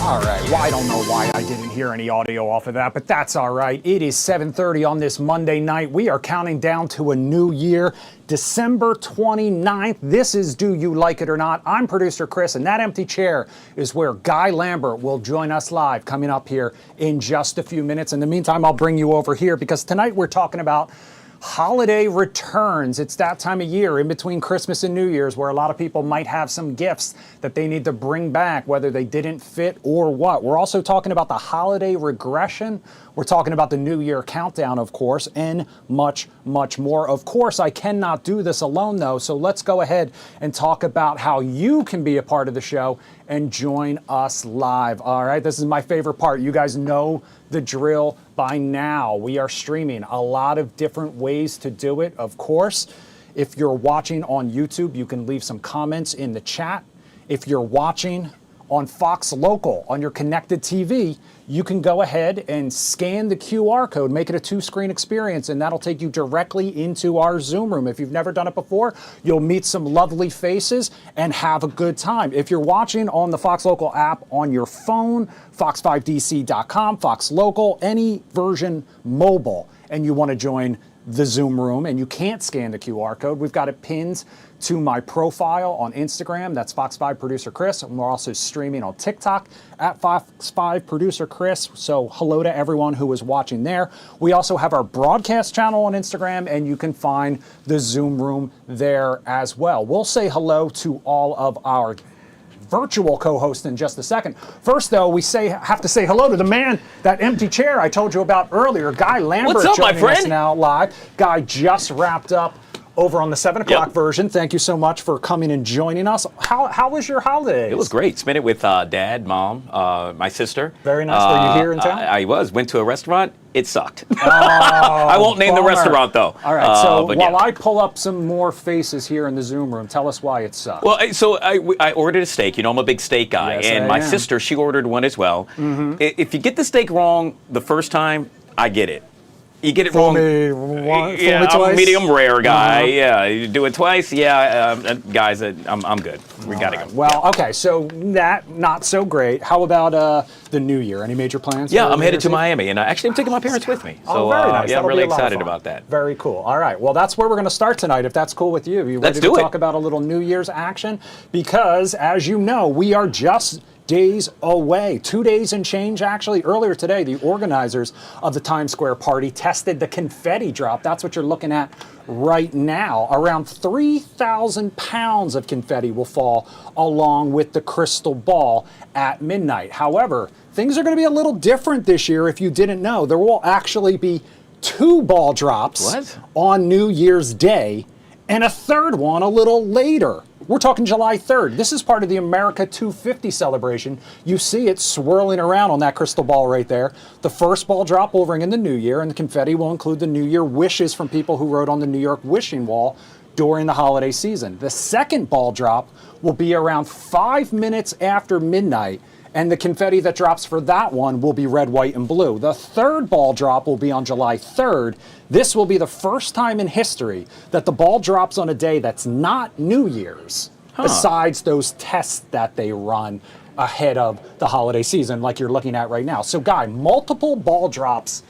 All right, well, I don't know why I didn't hear any audio off of that, but that's all right. It is 7:30 on this Monday night. We are counting down to a new year, December 29th. This is Do You Like It or Not? I'm producer Chris, and that empty chair is where Guy Lambert will join us live coming up here in just a few minutes. In the meantime, I'll bring you over here because tonight we're talking about holiday returns. It's that time of year in between Christmas and New Year's where a lot of people might have some gifts that they need to bring back, whether they didn't fit or what. We're also talking about the holiday regression. We're talking about the New Year countdown, of course, and much, much more. Of course, I cannot do this alone, though, so let's go ahead and talk about how you can be a part of the show and join us live. All right, this is my favorite part. You guys know the drill by now. We are streaming a lot of different ways to do it. Of course, if you're watching on YouTube, you can leave some comments in the chat. If you're watching on Fox Local, on your connected TV, you can go ahead and scan the QR code, make it a two-screen experience, and that'll take you directly into our Zoom room. If you've never done it before, you'll meet some lovely faces and have a good time. If you're watching on the Fox Local app on your phone, fox5dc.com, Fox Local, any version mobile, and you want to join the Zoom room and you can't scan the QR code, we've got it pinned to my profile on Instagram. That's Fox 5 Producer Chris. And we're also streaming on TikTok at Fox 5 Producer Chris. So hello to everyone who is watching there. We also have our broadcast channel on Instagram, and you can find the Zoom room there as well. We'll say hello to all of our virtual co-host in just a second. First, though, we have to say hello to the man, that empty chair I told you about earlier, Guy Lambert. What's up, my friend? Joining us now live. Guy just wrapped up over on the 7 o'clock version. Thank you so much for coming and joining us. How was your holidays? It was great. Spent it with Dad, Mom, my sister. Very nice. Were you here in town? I was. Went to a restaurant. It sucked. I won't name the restaurant, though. All right. So while yeah. I pull up some more faces here in the Zoom room, tell us why it sucked. Well, so I ordered a steak. You know, I'm a big steak guy. Yes, and my sister, she ordered one as well. Mm-hmm. If you get the steak wrong the first time, I get it. You get it wrong. Yeah, I'm a medium rare guy. Uh-huh. Yeah, you do it twice. Yeah, guys, I'm good. We got to go. Well, okay, so that not so great. How about the new year? Any major plans? Yeah, I'm headed to Miami, and actually I'm taking my parents with me. So very nice. yeah, I'm That'll really be a lot of excited fun. about that. Very cool. All right, well, that's where we're going to start tonight, if that's cool with you. You ready to talk about a little New Year's action? Because, as you know, we are just days away, 2 days and change actually. Earlier today, the organizers of the Times Square party tested the confetti drop. That's what you're looking at right now. Around 3,000 pounds of confetti will fall along with the crystal ball at midnight. However, things are going to be a little different this year. If you didn't know, there will actually be 2 ball drops on New Year's Day and a third one a little later. We're talking July 3rd. This is part of the America 250 celebration. You see it swirling around on that crystal ball right there. The first ball drop will ring in the new year, and the confetti will include the New Year wishes from people who wrote on the New York wishing wall during the holiday season. The second ball drop will be around 5 minutes after midnight, and the confetti that drops for that one will be red, white, and blue. The third ball drop will be on July 3rd. This will be the first time in history that the ball drops on a day that's not New Year's, besides those tests that they run ahead of the holiday season, like you're looking at right now. So, Guy, multiple ball drops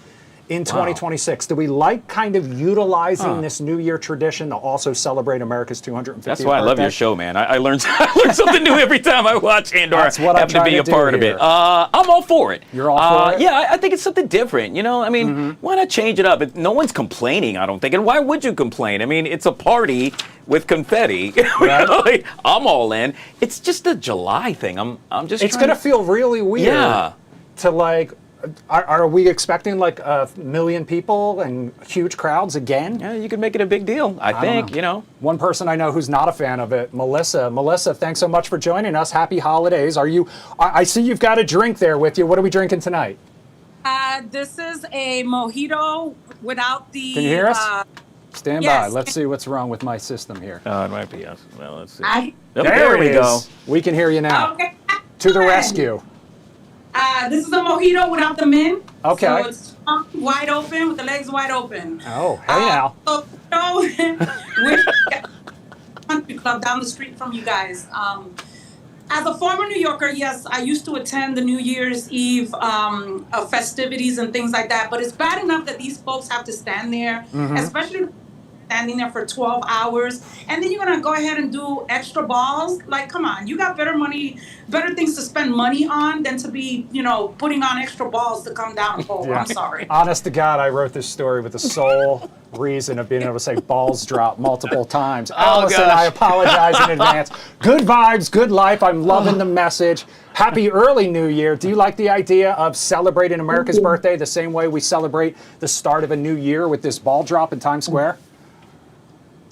in 2026. Do we like kind of utilizing this New Year tradition to also celebrate America's 250th That's why birthday? I love your show, man. I learn something new every time I watch and or have to be a part of it. I'm all for it. You're all for it? Yeah, I think it's something different. You know, I mean, why not change it up? No one's complaining, I don't think. And why would you complain? I mean, it's a party with confetti. Right. I'm all in. It's just a July thing. I'm just. It's going to feel really weird. Yeah. To like. Are we expecting like 1 million people and huge crowds again? Yeah, you could make it a big deal, I think, you know. One person I know who's not a fan of it, Melissa. Melissa, thanks so much for joining us. Happy holidays. I see you've got a drink there with you. What are we drinking tonight? This is a mojito without the... Can you hear us? Stand by. Yes. Let's see what's wrong with my system here. Oh, it might be us. Well, let's see. There we it go. is. We can hear you now. Okay. To the rescue. This is a mojito without the mint. Okay. So it's wide open with the legs wide open. Oh, hey now. We're country club down the street from you guys. As a former New Yorker, yes, I used to attend the New Year's Eve festivities and things like that. But it's bad enough that these folks have to stand there, especially standing there for 12 hours. And then you're going to go ahead and do extra balls. Like, come on, you got better money, better things to spend money on than to be, putting on extra balls to come down a pole. Yeah. I'm sorry. Honest to God, I wrote this story with the sole reason of being able to say balls drop multiple times. Allison, gosh. I apologize in advance. Good vibes, good life. I'm loving the message. Happy early New Year. Do you like the idea of celebrating America's birthday the same way we celebrate the start of a new year with this ball drop in Times Square?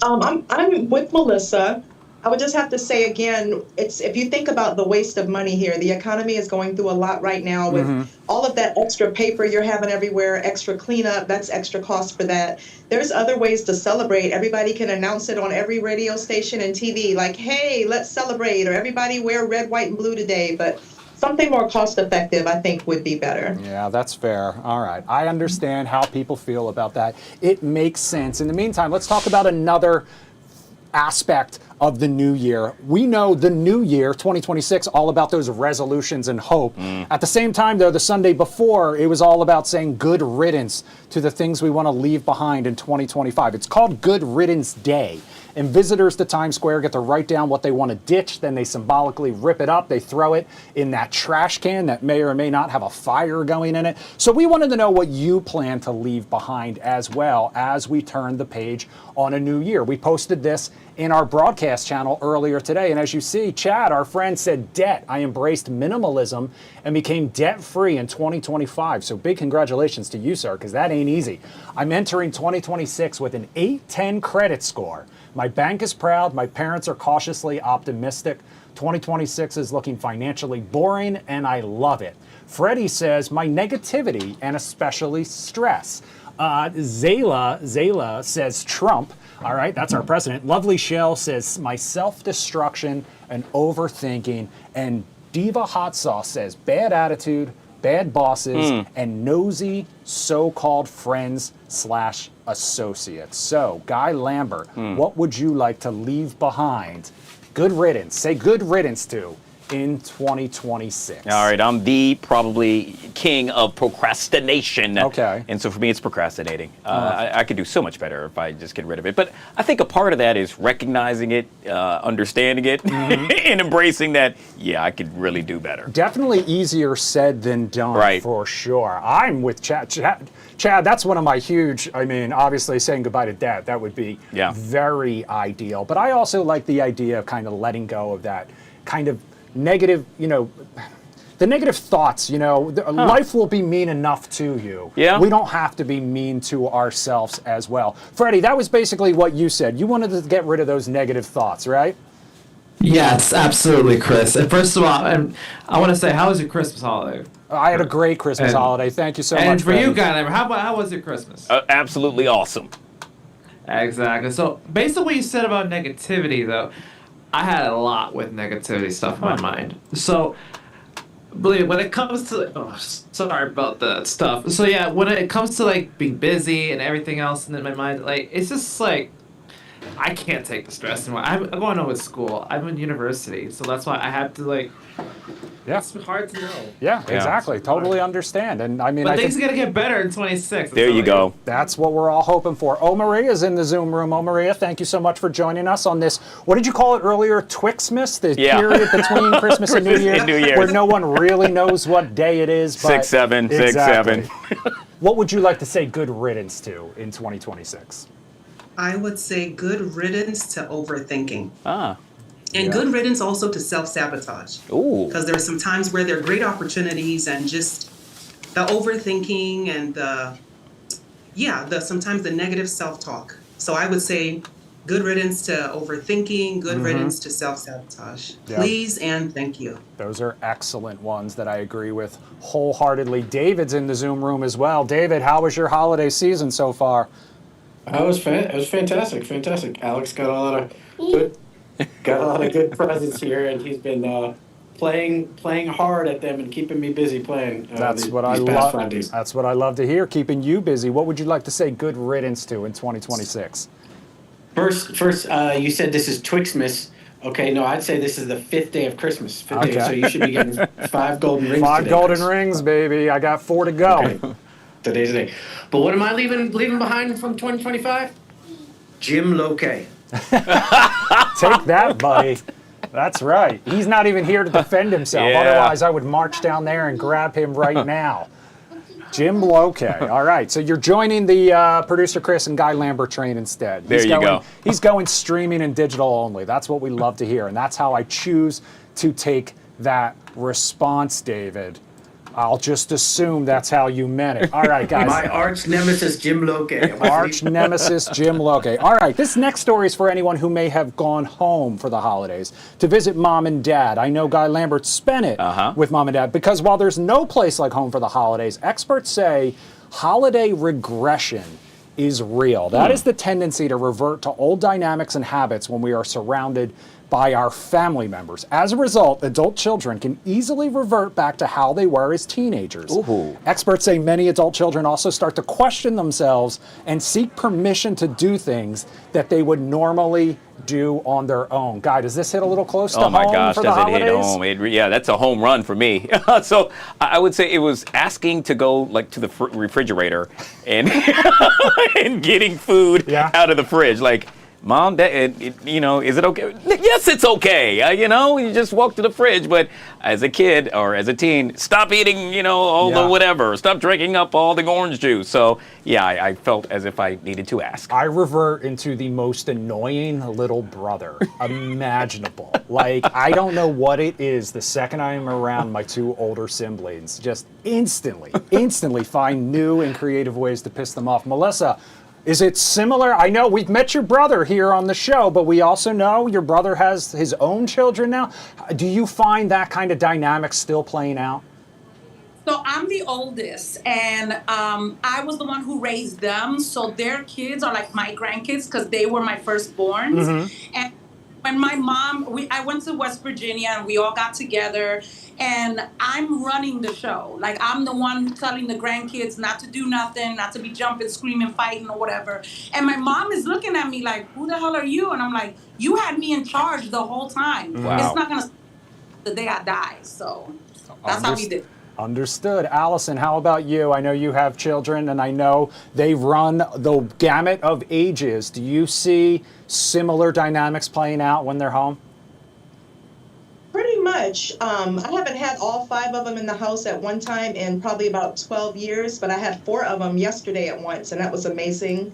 I'm with Melissa. I would just have to say again, if you think about the waste of money here, the economy is going through a lot right now with all of that extra paper you're having everywhere, extra cleanup, that's extra cost for that. There's other ways to celebrate. Everybody can announce it on every radio station and TV, like, hey, let's celebrate, or everybody wear red, white, and blue today. But something more cost effective, I think, would be better. Yeah, that's fair. All right. I understand how people feel about that. It makes sense. In the meantime, let's talk about another aspect of the new year. We know the new year, 2026, all about those resolutions and hope. At the same time, though, the Sunday before, it was all about saying good riddance to the things we want to leave behind in 2025. It's called Good Riddance Day. And visitors to Times Square get to write down what they want to ditch, then they symbolically rip it up. They throw it in that trash can that may or may not have a fire going in it. So we wanted to know what you plan to leave behind as well as we turn the page on a new year. We posted this in our broadcast channel earlier today. And as you see, Chad, our friend, said debt. I embraced minimalism and became debt-free in 2025. So big congratulations to you, sir, because that ain't easy. I'm entering 2026 with an 810 credit score. My bank is proud. My parents are cautiously optimistic. 2026 is looking financially boring, and I love it. Freddie says, my negativity and especially stress. Zayla says Trump. All right, that's our president. Lovely Shell says my self-destruction and overthinking. And Diva Hot Sauce says bad attitude, bad bosses, and nosy so-called friends/associates. So, Guy Lambert, what would you like to leave behind? Good riddance. Say good riddance to in 2026. All right, I'm the probably king of procrastination. Okay. And so for me, it's procrastinating. I could do so much better if I just get rid of it. But I think a part of that is recognizing it, understanding it, and embracing that, yeah, I could really do better. Definitely easier said than done, Right. for sure. I'm with Chad. Chad, that's one of my huge, obviously saying goodbye to debt, that would be very ideal. But I also like the idea of kind of letting go of that kind of negative, the negative thoughts, life will be mean enough to you. Yeah. We don't have to be mean to ourselves as well. Freddie, that was basically what you said. You wanted to get rid of those negative thoughts, right? Yes, absolutely, Chris. And first of all, I want to say, how was your Christmas holiday? I had a great Christmas holiday. Thank you so much. And for you, Freddie. Guy, how was your Christmas? Absolutely awesome. Exactly. So, based on what you said about negativity, though, I had a lot with negativity stuff in my mind. So, believe me, when it comes to, sorry about that stuff. So yeah, when it comes to like being busy and everything else in my mind, like it's just like I can't take the stress anymore. I'm going on with school. I'm in university, so that's why I have to like. Yeah. It's hard to know. Yeah, exactly. Totally understand. And But I things think are gonna get better in 26. There you go. that's what we're all hoping for. Oh, Maria's in the Zoom room. Oh, Maria, thank you so much for joining us on this. What did you call it earlier? Twixmas, the period between Christmas and New Year, where no one really knows what day it is. But 6-7, Exactly. 6-7. What would you like to say good riddance to in 2026? I would say good riddance to overthinking. And Yeah. good riddance also to self-sabotage. Ooh. Because there are some times where there are great opportunities and just the overthinking and sometimes the negative self-talk. So I would say good riddance to overthinking, good riddance to self-sabotage. Yeah. Please and thank you. Those are excellent ones that I agree with wholeheartedly. David's in the Zoom room as well. David, how was your holiday season so far? It was fantastic. Alex got a lot of good presents here, and he's been playing hard at them and keeping me busy playing. That's what I love. That's what I love to hear, keeping you busy. What would you like to say good riddance to in 2026? First, you said this is Twixmas. Okay, no, I'd say this is the 5th day of Christmas. Fifth day, Okay. so you should be getting 5 golden rings. 5 today, golden Chris. rings, baby. I got 4 to go. Okay. Today's the day. But what am I leaving behind from 2025? Jim Loke. Take that, buddy. That's right. He's not even here to defend himself. Yeah. Otherwise, I would march down there and grab him right now. Jim Loke. All right. So you're joining the producer Chris and Guy Lambert train instead. There you go. He's going streaming and digital only. That's what we love to hear. And that's how I choose to take that response, David. I'll just assume that's how you meant it. All right, guys. My arch nemesis, Jim Loke. Arch nemesis Jim Loke. All right, this next story is for anyone who may have gone home for the holidays to visit mom and dad. I know Guy Lambert spent it with mom and dad because while there's no place like home for the holidays, experts say holiday regression is real. That is the tendency to revert to old dynamics and habits when we are surrounded by our family members. As a result, adult children can easily revert back to how they were as teenagers. Ooh. Experts say many adult children also start to question themselves and seek permission to do things that they would normally do on their own. Guy, does this hit a little close to Oh home my gosh, for the does it hit holidays? home? Yeah, that's a home run for me. So I would say it was asking to go like to the refrigerator and and getting food out of the fridge. Like, Mom, Dad, is it okay? Yes, it's okay. You just walk to the fridge. But as a kid or as a teen, stop eating, all the whatever. Stop drinking up all the orange juice. So, yeah, I felt as if I needed to ask. I revert into the most annoying little brother imaginable. Like, I don't know what it is. The second I am around my 2 older siblings, just instantly find new and creative ways to piss them off. Melissa, is it similar? I know we've met your brother here on the show, but we also know your brother has his own children now. Do you find that kind of dynamic still playing out? So I'm the oldest, and I was the one who raised them. So their kids are like my grandkids because they were my firstborns. And when my mom, I went to West Virginia and we all got together, and I'm running the show. Like, I'm the one telling the grandkids not to do nothing, not to be jumping, screaming, fighting, or whatever. And my mom is looking at me like, who the hell are you? And I'm like, you had me in charge the whole time. Wow. It's not going to the day I die. So that's how we did. Understood. Allison, how about you? I know you have children, and I know they run the gamut of ages. Do you see similar dynamics playing out when they're home? Pretty much. I haven't had all 5 of them in the house at one time in probably about 12 years, but I had 4 of them yesterday at once, and that was amazing.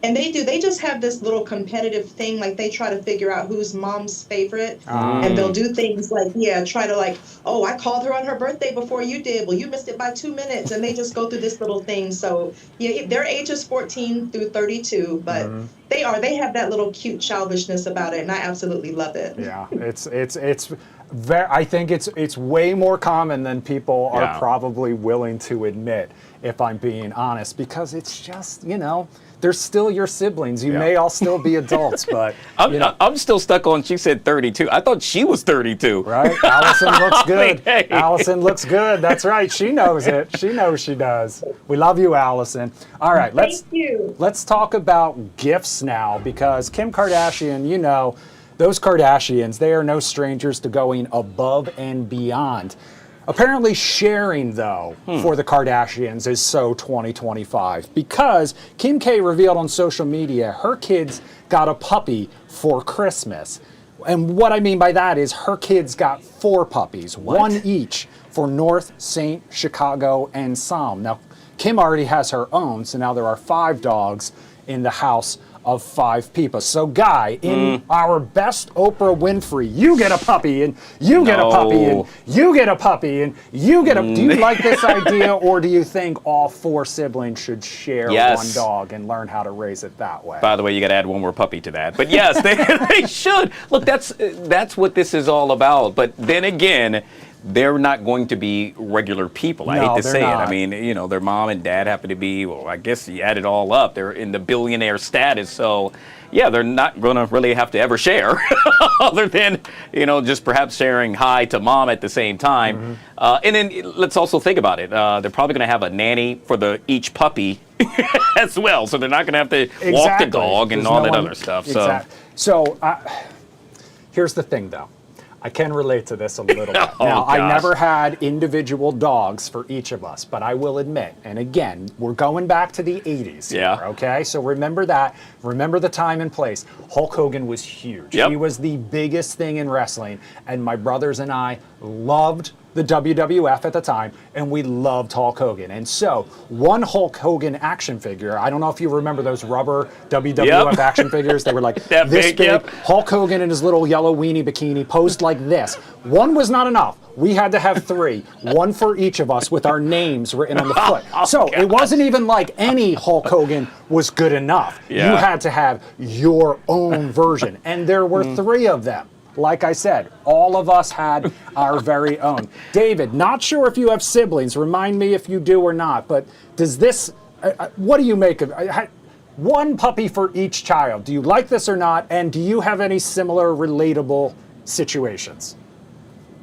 And they just have this little competitive thing, like they try to figure out who's mom's favorite. And they'll do things like, try to like, oh, I called her on her birthday before you did. Well, you missed it by 2 minutes. And they just go through this little thing. So their age is 14 through 32, but they have that little cute childishness about it. And I absolutely love it. Yeah, I think it's way more common than people are probably willing to admit, if I'm being honest, because it's just, they're still your siblings. You may all still be adults, but I'm still stuck on. She said 32. I thought she was 32. Right? Allison looks good. Hey. Allison looks good. That's right. She knows it. She knows she does. We love you, Allison. All right, let's talk about gifts now, because Kim Kardashian, those Kardashians, they are no strangers to going above and beyond. Apparently sharing, though, for the Kardashians is so 2025, because Kim K revealed on social media her kids got a puppy for Christmas. And what I mean by that is her kids got 4 puppies, 1 each for North, St., Chicago, and Psalm. Now, Kim already has her own, so now there are 5 dogs in the house of 5 people. So, Guy, in our best Oprah Winfrey, you get a puppy, and you get a puppy, and you get a puppy, and you get a... Do you like this idea, or do you think all 4 siblings should share one dog and learn how to raise it that way? By the way, you got to add 1 more puppy to that. But yes, they should. Look, that's what this is all about. But then again, they're not going to be regular people. I hate to say it. I mean, their mom and dad happen to be, well, I guess you add it all up, they're in the billionaire status. So, yeah, they're not going to really have to ever share other than, just perhaps sharing hi to mom at the same time. And then let's also think about it. They're probably going to have a nanny for each puppy as well. So they're not going to have to walk the dog and all that other stuff. Exactly. So Here's the thing, though. I can relate to this a little bit. Oh, Now, I gosh. never had individual dogs for each of us, but I will admit, and again, we're going back to the 80s Yeah. here, okay? So remember that. Remember the time and place. Hulk Hogan was huge. Yep. He was the biggest thing in wrestling, and my brothers and I loved the WWF at the time, and we loved Hulk Hogan. And so, one Hulk Hogan action figure, I don't know if you remember those rubber WWF Yep. action figures, they were like That this big, big. yep. Hulk Hogan in his little yellow weenie bikini posed like this. One was not enough. We had to have 3, one for each of us with our names written on the foot. So it wasn't even like any Hulk Hogan was good enough. Yeah. You had to have your own version. And there were 3 of them. Like I said, all of us had our very own. David, not sure if you have siblings. Remind me if you do or not. But does this, what do you make of one puppy for each child? Do you like this or not? And do you have any similar relatable situations?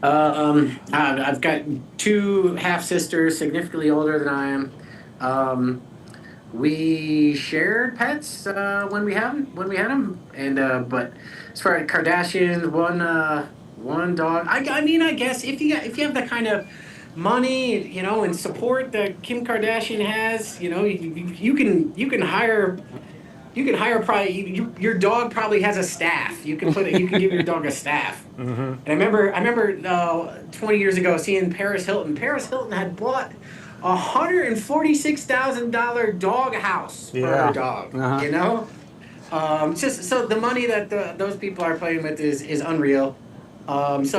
I've got 2 half sisters, significantly older than I am. We shared pets when we had them, and but as far as Kardashians, one dog. I mean, I guess if you have that kind of money, you know, and support that Kim Kardashian has, you know, you can hire. You can hire probably your dog probably has a staff. You can give your dog a staff. Mm-hmm. And I remember 20 years ago seeing Paris Hilton. Paris Hilton had bought a $146,000 dog house for her dog. Uh-huh. You know, just so the money that those people are playing with is unreal. I've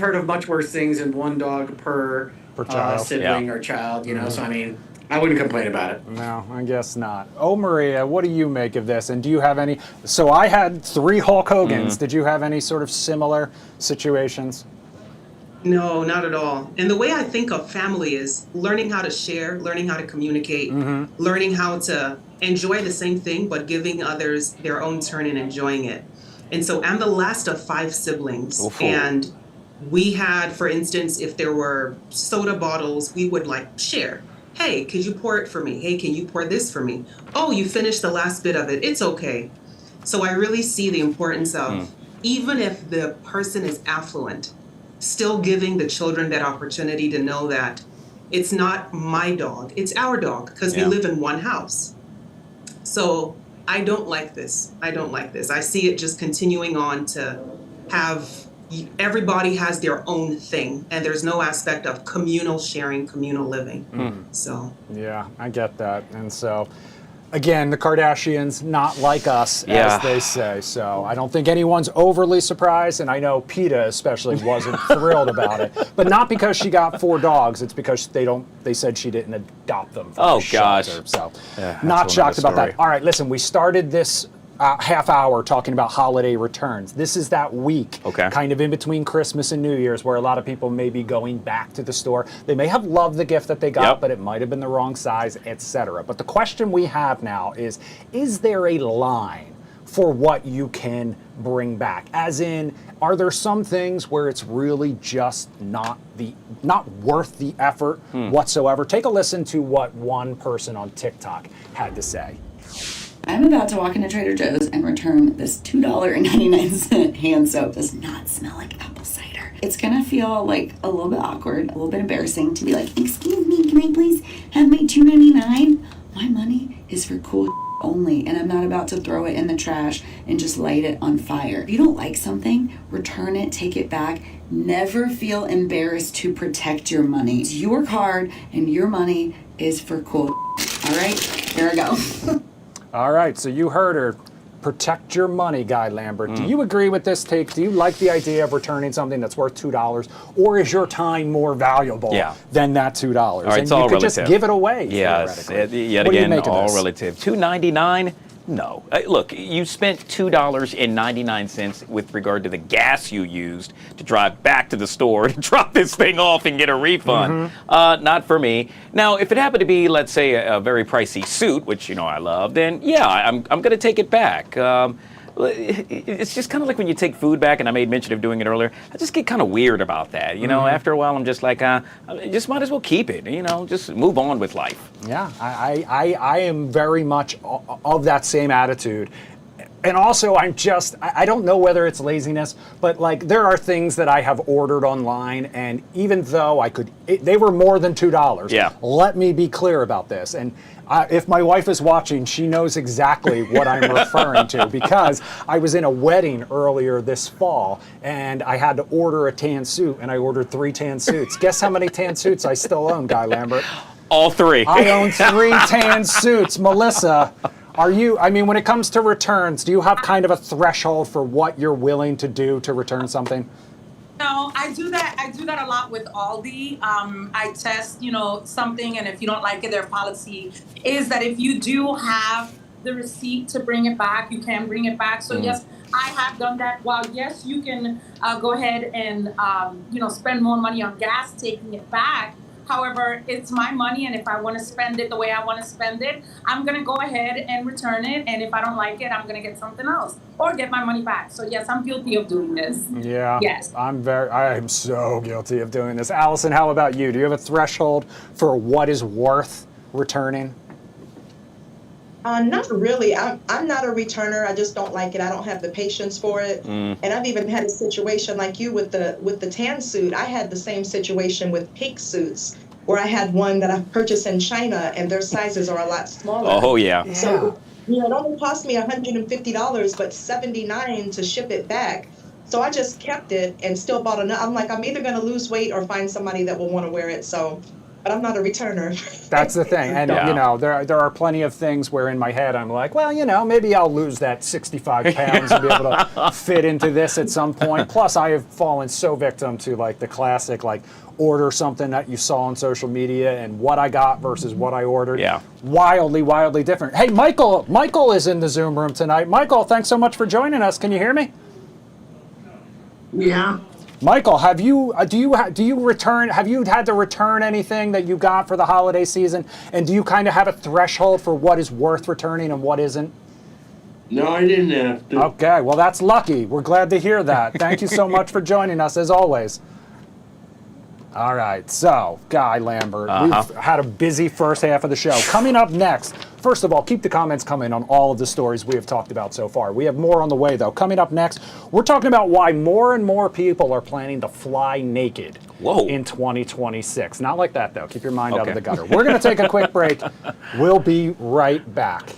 heard of much worse things than one dog per child. sibling or child. You know, so I mean. I wouldn't complain about it. No, I guess not. Oh, Maria, what do you make of this? And do you have any? So I had 3 Hulk Hogans. Did you have any sort of similar situations? No, not at all. And the way I think of family is learning how to share, learning how to communicate, learning how to enjoy the same thing, but giving others their own turn and enjoying it. And so I'm the last of 5 siblings. Oof. And we had, for instance, if there were soda bottles, we would like share. Hey, could you pour it for me? Hey, can you pour this for me? Oh, you finished the last bit of it. It's okay. So I really see the importance of, even if the person is affluent, still giving the children that opportunity to know that it's not my dog, it's our dog, because we live in one house. So I don't like this. I see it just continuing on to have everybody has their own thing, and there's no aspect of communal sharing, communal living. So Yeah, I get that. And so, again, the Kardashians, not like us, as they say. So I don't think anyone's overly surprised, and I know PETA especially wasn't thrilled about it. But not because she got 4 dogs, it's because they said she didn't adopt them from the shelter. So not shocked about that. All right, listen, we started this half hour talking about holiday returns. This is that week, kind of in between Christmas and New Year's, where a lot of people may be going back to the store. They may have loved the gift that they got, but it might have been the wrong size, etc. But the question we have now is there a line for what you can bring back? As in, are there some things where it's really just not worth the effort whatsoever? Take a listen to what one person on TikTok had to say. I'm about to walk into Trader Joe's and return this $2.99 hand soap. Does not smell like apple cider. It's gonna feel like a little bit awkward, a little bit embarrassing to be like, excuse me, can I please have my $2.99? My money is for cool only, and I'm not about to throw it in the trash and just light it on fire. If you don't like something, return it, take it back. Never feel embarrassed to protect your money. It's your card and your money is for cool. All right, here I go. All right, so you heard her. Protect your money, Guy Lambert. Do you agree with this take? Do you like the idea of returning something that's worth $2, or is your time more valuable than that $2? All right, and it's you all could relative. just give it away. Yes, theoretically. yet What do you again, make of all this? relative. $2.99? No. Look, you spent $2.99 with regard to the gas you used to drive back to the store to drop this thing off and get a refund. Not for me. Now, if it happened to be, let's say, a very pricey suit, which you know I love, then yeah, I'm going to take it back. It's just kind of like when you take food back, and I made mention of doing it earlier. I just get kind of weird about that. You know, after a while, I'm just like, just might as well keep it. You know, just move on with life. Yeah, I am very much of that same attitude. And also, I don't know whether it's laziness, but like there are things that I have ordered online, and even though they were more than $2. Yeah. Let me be clear about this. And if my wife is watching, she knows exactly what I'm referring to, because I was in a wedding earlier this fall, and I had to order a tan suit, and I ordered 3 tan suits. Guess how many tan suits I still own, Guy Lambert? All 3. I own 3 tan suits. Melissa, when it comes to returns, do you have kind of a threshold for what you're willing to do to return something? No, I do that. I do that a lot with Aldi. I test, something, and if you don't like it, their policy is that if you do have the receipt to bring it back, you can bring it back. So yes, I have done that. While yes, you can go ahead and spend more money on gas taking it back. However, it's my money, and if I want to spend it the way I want to spend it, I'm going to go ahead and return it. And if I don't like it, I'm going to get something else or get my money back. So yes, I'm guilty of doing this. Yeah. Yes. I am so guilty of doing this. Allison, how about you? Do you have a threshold for what is worth returning? Not really. I'm not a returner. I just don't like it. I don't have the patience for it. And I've even had a situation like you with the tan suit. I had the same situation with pink suits, where I had one that I purchased in China, and their sizes are a lot smaller. Oh yeah. So it only cost me $150, but $79 to ship it back. So I just kept it and still bought another. I'm like, I'm either going to lose weight or find somebody that will want to wear it. So. But I'm not a returner. That's the thing. And, there are plenty of things where in my head I'm like, well, maybe I'll lose that 65 pounds and be able to fit into this at some point. Plus, I have fallen so victim to, like, the classic, like, order something that you saw on social media and what I got versus what I ordered. Yeah. Wildly, wildly different. Hey, Michael is in the Zoom room tonight. Michael, thanks so much for joining us. Can you hear me? Yeah. Michael, have you had to return anything that you got for the holiday season? And do you kind of have a threshold for what is worth returning and what isn't? No, I didn't have to. Okay, well, that's lucky. We're glad to hear that. Thank you so much for joining us, as always. All right, so, Guy Lambert, we've had a busy first half of the show. Coming up next, first of all, keep the comments coming on all of the stories we have talked about so far. We have more on the way, though. Coming up next, we're talking about why more and more people are planning to fly naked in 2026. Not like that, though. Keep your mind out of the gutter. We're going to take a quick break. We'll be right back.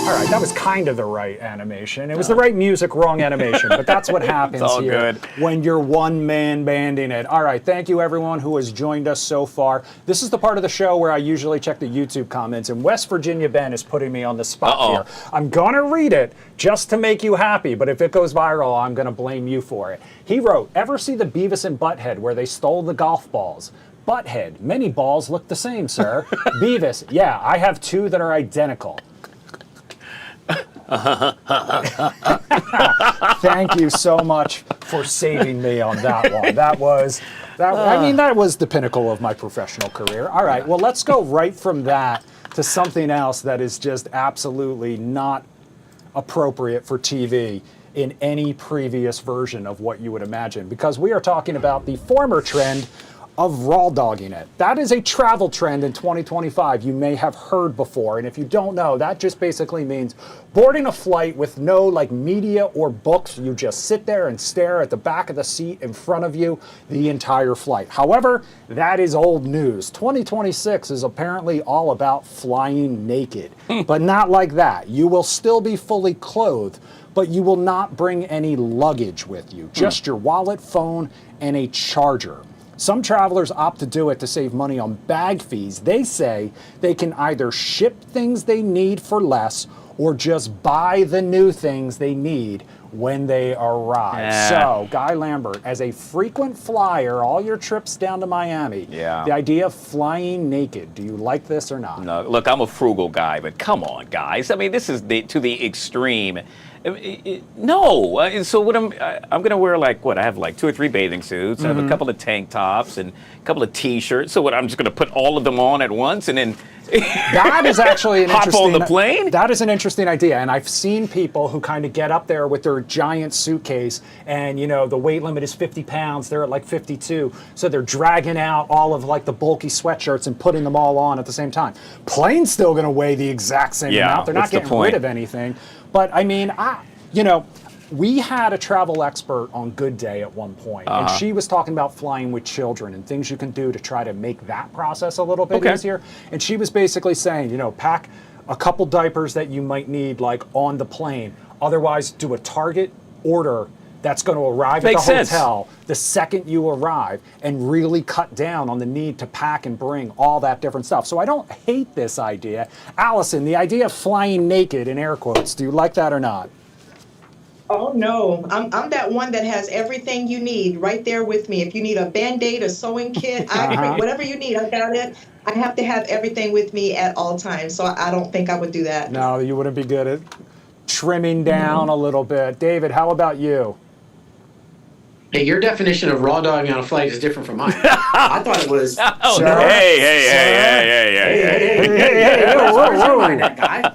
All right, that was kind of the right animation. It was the right music, wrong animation, but that's what happens all here good. when you're one-man banding it. All right, thank you everyone who has joined us so far. This is the part of the show where I usually check the YouTube comments, and West Virginia Ben is putting me on the spot here. I'm gonna read it just to make you happy, but if it goes viral, I'm gonna blame you for it. He wrote, ever see the Beavis and Butthead where they stole the golf balls? Butthead, many balls look the same, sir. Beavis, yeah, I have two that are identical. Thank you so much for saving me on that one. That was the pinnacle of my professional career. All right, well, let's go right from that to something else that is just absolutely not appropriate for TV in any previous version of what you would imagine, because we are talking about the former trend of raw dogging it. That is a travel trend in 2025 you may have heard before, and if you don't know, that just basically means boarding a flight with no like media or books. You just sit there and stare at the back of the seat in front of you the entire flight. However, that is old news. 2026 is apparently all about flying naked, but not like that. You will still be fully clothed, but you will not bring any luggage with you, just your wallet, phone, and a charger. Some travelers opt to do it to save money on bag fees. They say they can either ship things they need for less or just buy the new things they need when they arrive. So, Guy Lambert, as a frequent flyer, all your trips down to Miami, the idea of flying naked, do you like this or not? No, look, I'm a frugal guy, but come on, guys. I mean, this is to the extreme. No. So what I'm going to wear like what? I have like 2 or 3 bathing suits. I have a couple of tank tops and a couple of T-shirts. So what? I'm just going to put all of them on at once and then that is actually an hop interesting, on the plane? That is an interesting idea, and I've seen people who kind of get up there with their giant suitcase, and you know the weight limit is 50 pounds. They're at like 52, so they're dragging out all of like the bulky sweatshirts and putting them all on at the same time. Plane's still going to weigh the exact same amount. They're not getting rid of anything. But I mean, we had a travel expert on Good Day at one point, and she was talking about flying with children and things you can do to try to make that process a little bit easier. And she was basically saying, pack a couple diapers that you might need like on the plane. Otherwise, do a Target order that's going to arrive at the hotel the second you arrive, and really cut down on the need to pack and bring all that different stuff. So I don't hate this idea. Allison, the idea of flying naked, in air quotes, do you like that or not? Oh no, I'm that one that has everything you need right there with me. If you need a Band-Aid, a sewing kit, whatever you need, I got it. I have to have everything with me at all times, so I don't think I would do that. No, you wouldn't be good at trimming down a little bit. David, how about you? Hey, your definition of raw dogging on a flight is different from mine. I thought it was. Oh, hey. Where's your mind at, Guy?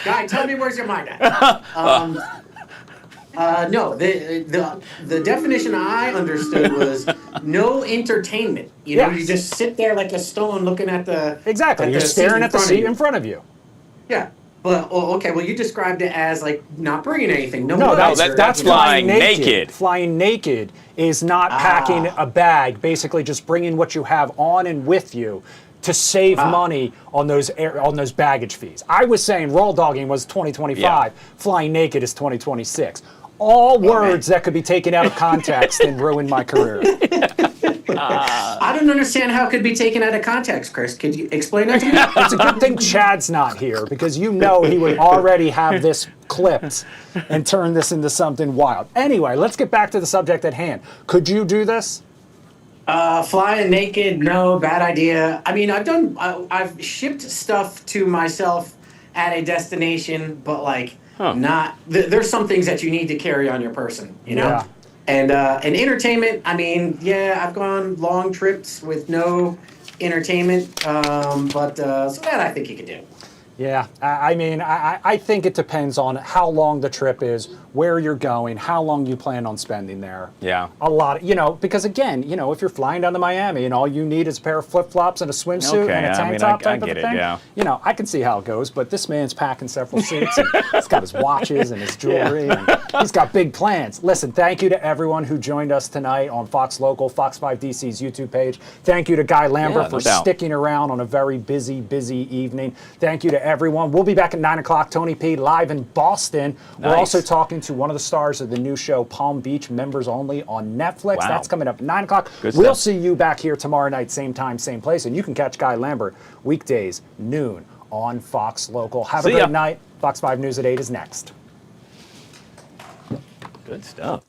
Guy, tell me where's your mind at? No, the definition I understood was no entertainment. You know, you just sit there like a stone looking at the. Exactly, you're staring at the seat in front of you. Yeah. But okay, well, you described it as like not bringing anything. No, that's flying naked. Flying naked is not packing a bag. Basically, just bringing what you have on and with you to save money on those baggage fees. I was saying raw dogging was 2025. Flying naked is 2026. All words that could be taken out of context and ruin my career. I don't understand how it could be taken out of context, Chris. Could you explain that to me? It's a good thing Chad's not here, because he would already have this clipped and turn this into something wild. Anyway, let's get back to the subject at hand. Could you do this? Flying naked, no, bad idea. I mean, I've shipped stuff to myself at a destination, but like not. There's some things that you need to carry on your person, you know. Yeah. And entertainment, I mean, I've gone long trips with no entertainment, but so that I think you could do. Yeah, I mean, I think it depends on how long the trip is, where you're going, how long you plan on spending there. Yeah. A lot, because again, if you're flying down to Miami and all you need is a pair of flip-flops and a swimsuit Okay, and a I tank mean, top I type of get it, thing, yeah. I can see how it goes, but this man's packing several suits and he's got his watches and his jewelry and he's got big plans. Listen, thank you to everyone who joined us tonight on Fox Local, Fox 5 DC's YouTube page. Thank you to Guy Lambert for sticking around on a very busy evening. Thank you to everyone. We'll be back at 9 o'clock, Tony P, live in Boston. Nice. We're also talking to one of the stars of the new show, Palm Beach, members only on Netflix. Wow. That's coming up at 9 o'clock. Good We'll stuff. see you back here tomorrow night, same time, same place. And you can catch Guy Lambert weekdays, noon on Fox Local. Have a See ya. great night. Fox 5 News at 8 is next. Good stuff.